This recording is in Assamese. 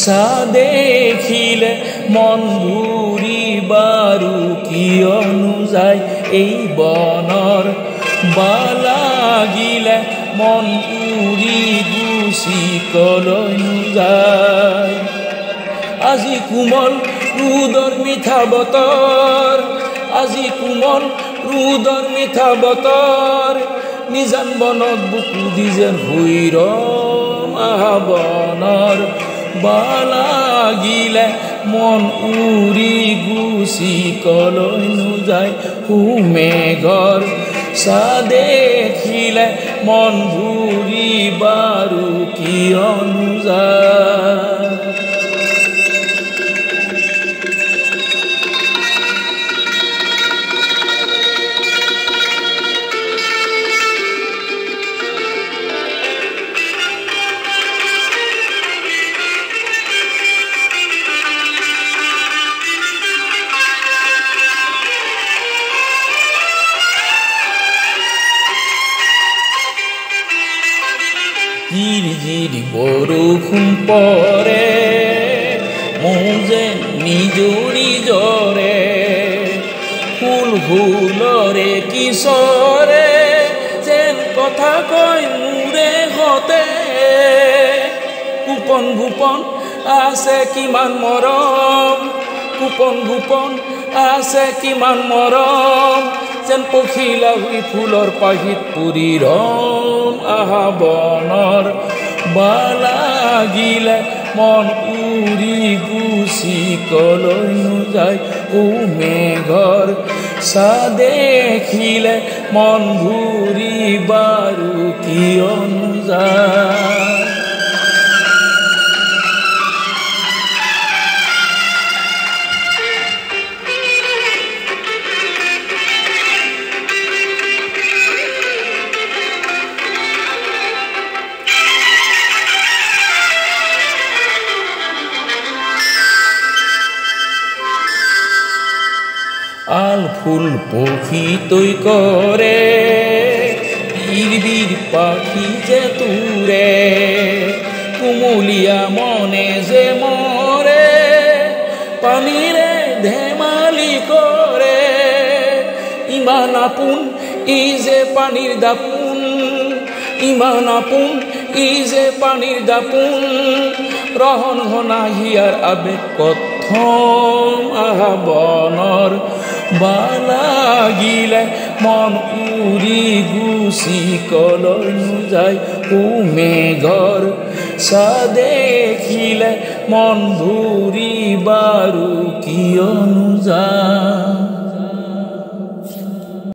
চা দেখিলে মন ভুৰি বাৰু কিয়নো যায় এই বনৰ বালাগিলে মন উৰি গুচি কলৈনো যায় আজি কোমল ৰুদৰ মিঠা বতৰ আজি কোমল ৰুদৰ মিঠা বতৰ নিজান বনত বুকু দি যেন হৈৰ বনৰ বালাগিলে মন উৰি গুচি কলৈনো যায় মেঘৰ চা দেখিলে মন ভুৰি বাৰু কিয়নো যায় জিৰি বৰষুণ পৰে মোৰ যেন নিজৰি জৰে ফুল ফুলৰে কিশোৰে যেন কথা কয় মোৰে হতে গোপন গোপন আছে কিমান মৰম গোপন গোপন আছে কিমান মৰম যেন পখিলা হৈ ফুলৰ পাহিত পুৰি ৰম বনৰ বালাগিলে মন উৰি গুচি কলৈনো যায় মেঘৰ চা দেখিলে মন ভুৰি বাৰু কিয়নো যায় আল ফুল পক্ষী তৈ কৰে বীর পাখি যে তুরে কুমুলিয়া মনে যে মরে পানিরে ধেমালি করে ইমান আপুন ই যে পানির দাপুন ইমান আপুন ই যে পানির দাপুন রহন ঘনা হিয়ার আবেগ কথম বনৰ বালাগিলে মন উৰি গুচি কলৈনো যায় মেঘৰ চা দেখিলে মন ভুৰি বাৰু কিয়নো যায়